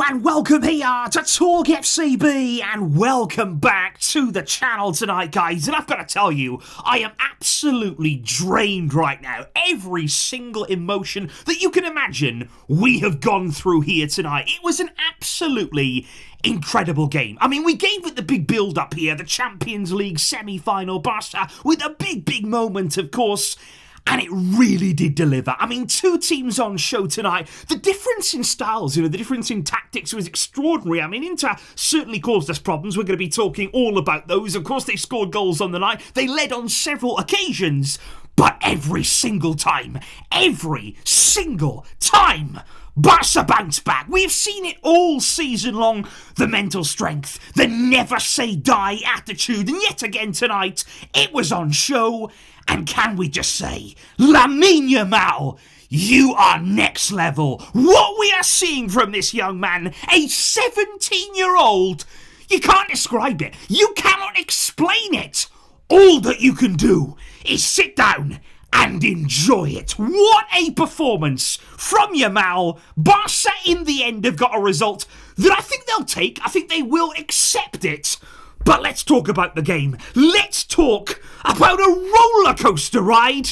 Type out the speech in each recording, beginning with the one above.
Hello and welcome here to TalkFCB and welcome back to the channel tonight, guys. And I've got to tell you, I am absolutely drained right now. Every single emotion that you can imagine we have gone through here tonight. It was an absolutely incredible game. I mean, we gave it the big build-up here, the Champions League semi-final, Barca with a big moment, of course. And it really did deliver. I mean, two teams on show tonight. The difference in styles, the difference in tactics was extraordinary. I mean, Inter certainly caused us problems. We're going to be talking all about those. Of course, they scored goals on the night. They led on several occasions. But every single time, Barca bounced back. We have seen it all season long. The mental strength, the never say die attitude. And yet again tonight, it was on show. And can we just say, Lamine Yamal, you are next level. What we are seeing from this young man, a 17-year-old, you can't describe it. You cannot explain it. All that you can do is sit down and enjoy it. What a performance from Yamal. Barca in the end have got a result that I think they'll take. I think they will accept it. But let's talk about the game. Let's talk about a roller coaster ride.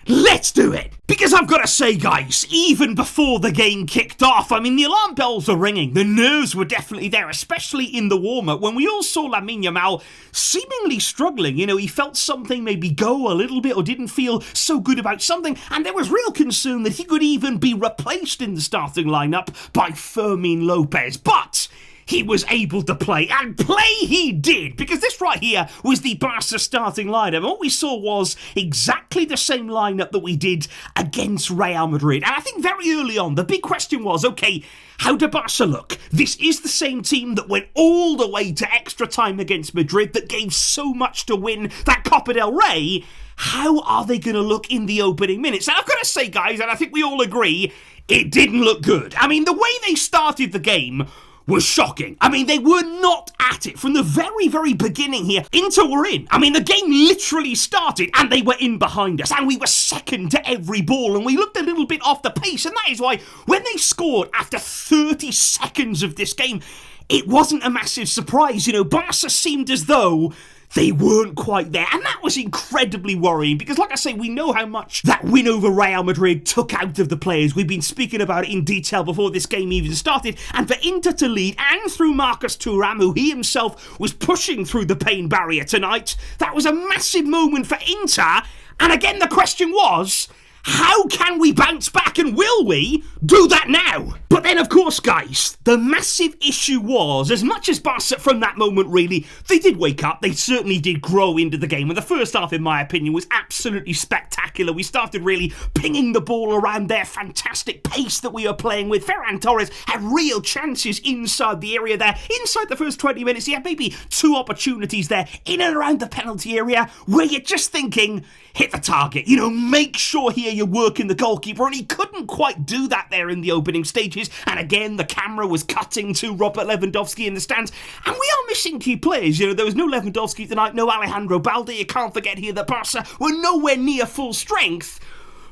Let's do it. Because I've got to say, guys, even before the game kicked off, I mean, the alarm bells were ringing. The nerves were definitely there, especially in the warm-up, when we all saw Lamine Yamal seemingly struggling. He felt something maybe go a little bit or didn't feel so good about something. And there was real concern that he could even be replaced in the starting lineup by Fermin Lopez. But he was able to play, and play he did, because this right here was the Barca starting lineup. And what we saw was exactly the same lineup that we did against Real Madrid. And I think very early on, the big question was, okay, how did Barca look? This is the same team that went all the way to extra time against Madrid, that gave so much to win that Copa del Rey. How are they going to look in the opening minutes? And I've got to say, guys, and I think we all agree, it didn't look good. I mean, the way they started the game was shocking. I mean, they were not at it from the very beginning here. Inter were in. I mean, the game literally started and they were in behind us and we were second to every ball and we looked a little bit off the pace, and that is why when they scored after 30 seconds of this game, it wasn't a massive surprise. Barca seemed as though they weren't quite there, and that was incredibly worrying because, like I say, we know how much that win over Real Madrid took out of the players. We've been speaking about it in detail before this game even started, and for Inter to lead, and through Marcus Thuram, who he himself was pushing through the pain barrier tonight, that was a massive moment for Inter. And again, the question was, how can we bounce back, and will we do that now? But then, of course, guys, the massive issue was, as much as Barca from that moment really, they did wake up, they certainly did grow into the game, and the first half, in my opinion, was absolutely spectacular. We started really pinging the ball around their fantastic pace that we were playing with. Ferran Torres had real chances inside the area there. Inside the first 20 minutes, he had maybe two opportunities there in and around the penalty area where you're just thinking, hit the target, make sure here you're working the goalkeeper, and he couldn't quite do that there in the opening stages. And again, the camera was cutting to Robert Lewandowski in the stands, and we are missing key players. There was no Lewandowski tonight, no Alejandro Balde. You can't forget here that Barca were nowhere near full strength.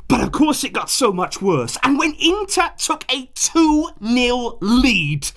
But of course it got so much worse, and when Inter took a 2-0 lead,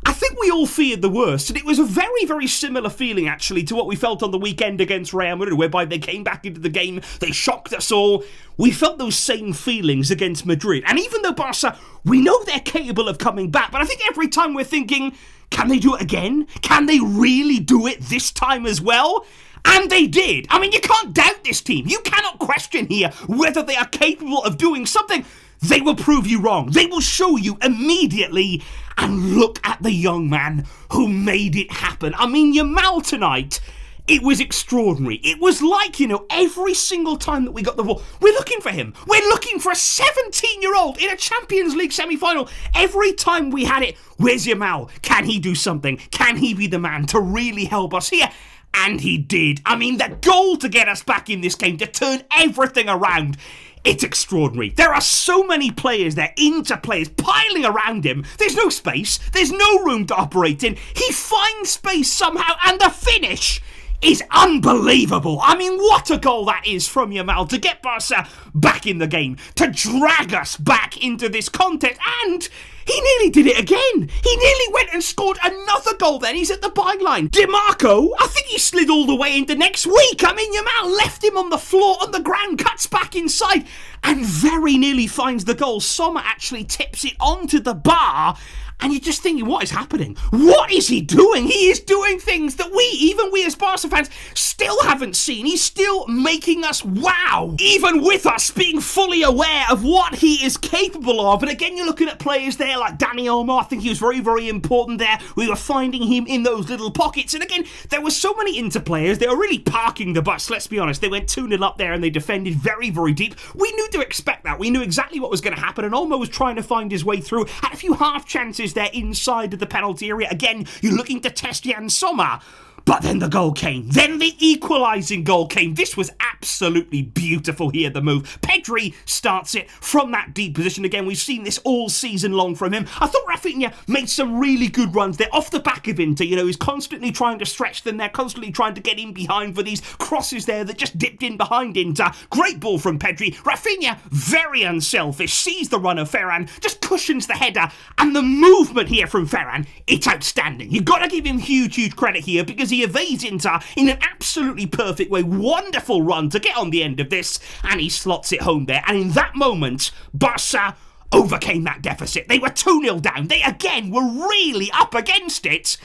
I think we all feared the worst, and it was a very similar feeling actually to what we felt on the weekend against Real Madrid, whereby they came back into the game, they shocked us all. We felt those same feelings against Madrid, and even though Barca, we know they're capable of coming back, but I think every time we're thinking, can they do it again? Can they really do it this time as well? And they did. I mean, you can't doubt this team. You cannot question here whether they are capable of doing something. They will prove you wrong. They will show you immediately. And look at the young man who made it happen. I mean, Yamal tonight, it was extraordinary. It was like, every single time that we got the ball, we're looking for him. We're looking for a 17-year-old in a Champions League semi-final. Every time we had it, where's Yamal? Can he do something? Can he be the man to really help us here? And he did. I mean, the goal to get us back in this game, to turn everything around, it's extraordinary. There are so many players there, Inter players, piling around him. There's no space. There's no room to operate in. He finds space somehow, and the finish, is unbelievable. I mean, what a goal that is from Yamal to get Barca back in the game, to drag us back into this contest, and he nearly did it again. He nearly went and scored another goal then. He's at the byline. DiMarco, I think he slid all the way into next week. I mean, Yamal left him on the floor, on the ground, cuts back inside, and very nearly finds the goal. Sommer actually tips it onto the bar, and you're just thinking, what is happening? What is he doing? He is doing things that even we as Barca fans, still haven't seen. He's still making us wow, even with us being fully aware of what he is capable of. And again, you're looking at players there like Dani Olmo. I think he was very, very important there. We were finding him in those little pockets. And again, there were so many Inter players. They were really parking the bus, let's be honest. They went 2-0 up there and they defended very, very deep. We knew to expect that. We knew exactly what was going to happen. And Olmo was trying to find his way through. Had a few half chances there inside of the penalty area. Again, you're looking to test Jan Sommer. But then the goal came. Then the equalising goal came. This was absolutely beautiful here, the move. Pedri starts it from that deep position. Again, we've seen this all season long from him. I thought Raphinha made some really good runs there off the back of Inter. You know, he's constantly trying to stretch them there, constantly trying to get in behind for these crosses there that just dipped in behind Inter. Great ball from Pedri. Raphinha, very unselfish, sees the run of Ferran, just cushions the header, and the movement here from Ferran, it's outstanding. You've got to give him huge, huge credit here because he evades Inter in an absolutely perfect way. Wonderful run to get on the end of this, and he slots it home there. And in that moment, Barca overcame that deficit. They were 2-0 down. They again were really up against it.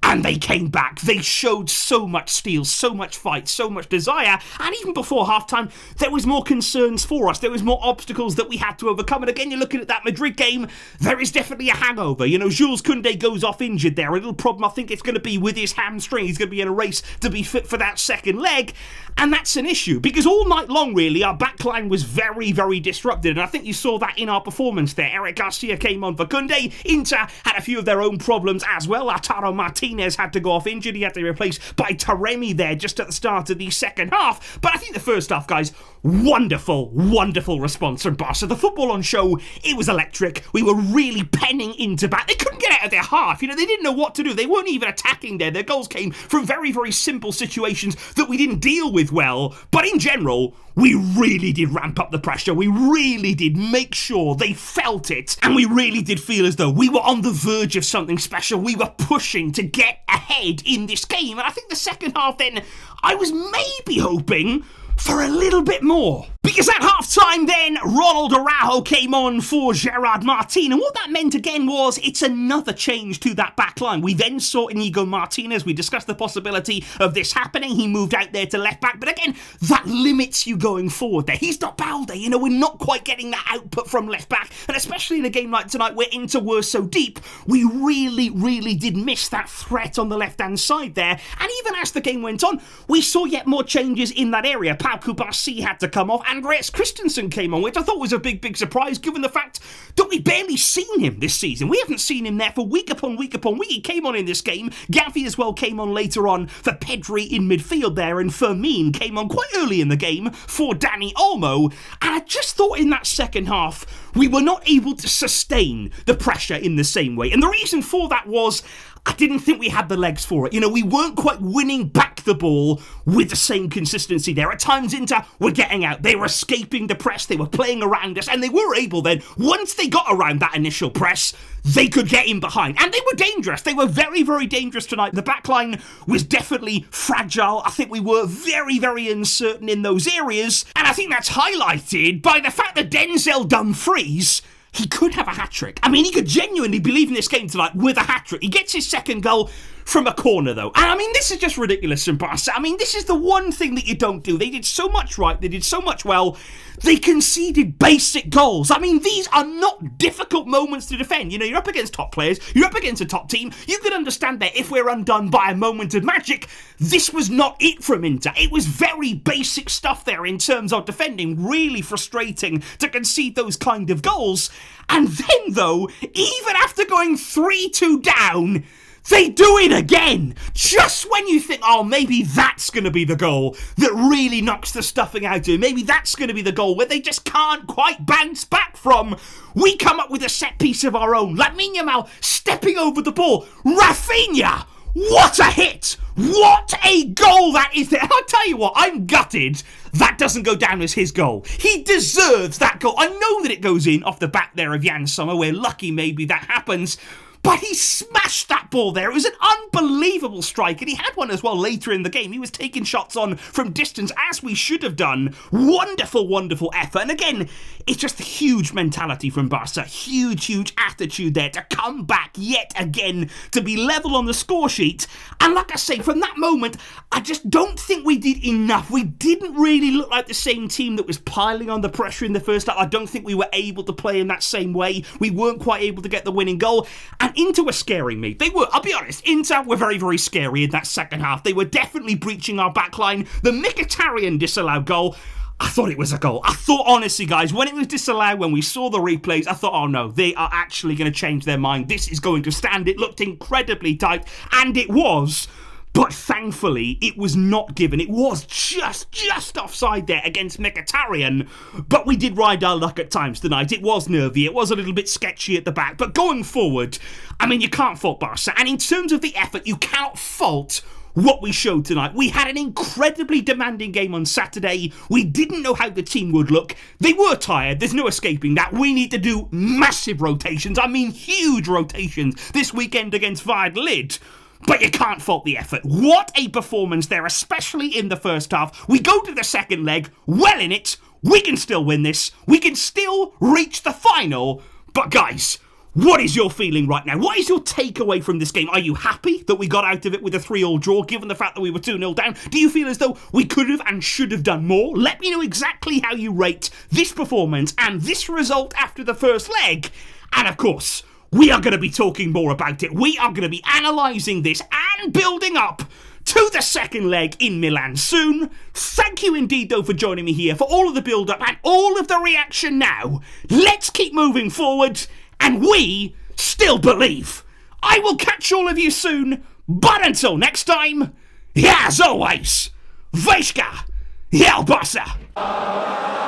And they came back. They showed so much steel, so much fight, so much desire. And even before halftime, there was more concerns for us. There was more obstacles that we had to overcome. And again, you're looking at that Madrid game, there is definitely a hangover. You know, Jules Koundé goes off injured there. A little problem, I think it's going to be with his hamstring. He's going to be in a race to be fit for that second leg. And that's an issue. Because all night long, really, our backline was very, very disrupted. And I think you saw that in our performance there. Eric Garcia came on for Koundé. Inter had a few of their own problems as well. Lautaro Martinez had to go off injured. He had to be replaced by Taremi there just at the start of the second half. But I think the first half, guys, wonderful, wonderful response from Barca. The football on show, it was electric. We were really penning into back. They couldn't get out of their half. You know, they didn't know what to do. They weren't even attacking there. Their goals came from very, very simple situations that we didn't deal with well. But in general, we really did ramp up the pressure. We really did make sure they felt it. And we really did feel as though we were on the verge of something special. We were pushing to get ahead in this game. And I think the second half then, I was maybe hoping for a little bit more. Because at half-time then, Ronald Araujo came on for Gerard Martin. And what that meant again was it's another change to that back line. We then saw Inigo Martinez. We discussed the possibility of this happening. He moved out there to left back. But again, that limits you going forward there. He's not Balde. You know, we're not quite getting that output from left back. And especially in a game like tonight where Inter were so deep, we really, really did miss that threat on the left-hand side there. And even as the game went on, we saw yet more changes in that area. Pau Cubarsí had to come off. Andreas Christensen came on, which I thought was a big, big surprise given the fact that we barely seen him this season. We haven't seen him there for week upon week upon week. He came on in this game. Gavi as well came on later on for Pedri in midfield there, and Fermin came on quite early in the game for Dani Olmo. And I just thought in that second half, we were not able to sustain the pressure in the same way. And the reason for that was I didn't think we had the legs for it. You know, we weren't quite winning back the ball with the same consistency there. At times, Inter were getting out. They were escaping the press. They were playing around us. And they were able then, once they got around that initial press, they could get in behind. And they were dangerous. They were very, very dangerous tonight. The backline was definitely fragile. I think we were very, very uncertain in those areas. And I think that's highlighted by the fact that Denzel Dumfries, he could have a hat-trick. I mean, he could genuinely believe in this game tonight with a hat-trick. He gets his second goal from a corner, though. And I mean, this is just ridiculous from Barca. I mean, this is the one thing that you don't do. They did so much right. They did so much well. They conceded basic goals. I mean, these are not difficult moments to defend. You know, you're up against top players. You're up against a top team. You could understand that if we're undone by a moment of magic, this was not it from Inter. It was very basic stuff there in terms of defending. Really frustrating to concede those kind of goals. And then, though, even after going 3-2 down, they do it again, just when you think, oh, maybe that's going to be the goal that really knocks the stuffing out of him. Maybe that's going to be the goal where they just can't quite bounce back from. We come up with a set piece of our own. Lamine Yamal stepping over the ball. Raphinha, What a hit! What a goal that is there! I'll tell you what, I'm gutted that doesn't go down as his goal. He deserves that goal. I know that it goes in off the back there of Jan Sommer. We're lucky maybe that happens. But he smashed that ball there. It was an unbelievable strike, and he had one as well later in the game. He was taking shots on from distance, as we should have done. Wonderful, wonderful effort. And again, it's just a huge mentality from Barca. Huge, huge attitude there to come back yet again, to be level on the score sheet. And like I say, from that moment, I just don't think we did enough. We didn't really look like the same team that was piling on the pressure in the first half. I don't think we were able to play in that same way. We weren't quite able to get the winning goal. And Inter were scaring me. They were, I'll be honest, Inter were very, very scary in that second half. They were definitely breaching our backline. The Mkhitaryan disallowed goal, I thought it was a goal. I thought, honestly, guys, when it was disallowed, when we saw the replays, I thought, oh no, they are actually going to change their mind. This is going to stand. It looked incredibly tight, and it was. But thankfully, it was not given. It was just offside there against Mkhitaryan. But we did ride our luck at times tonight. It was nervy. It was a little bit sketchy at the back. But going forward, I mean, you can't fault Barca. And in terms of the effort, you cannot fault what we showed tonight. We had an incredibly demanding game on Saturday. We didn't know how the team would look. They were tired. There's no escaping that. We need to do massive rotations. I mean, huge rotations this weekend against Valladolid. But you can't fault the effort. What a performance there, especially in the first half. We go to the second leg, well in it. We can still win this. We can still reach the final. But guys, what is your feeling right now? What is your takeaway from this game? Are you happy that we got out of it with a 3-3 draw, given the fact that we were 2-0 down? Do you feel as though we could have and should have done more? Let me know exactly how you rate this performance and this result after the first leg. And of course, we are going to be talking more about it. We are going to be analysing this and building up to the second leg in Milan soon. Thank you indeed, though, for joining me here for all of the build-up and all of the reaction now. Let's keep moving forward, and we still believe. I will catch all of you soon, but until next time, as always, Vejska, Barça.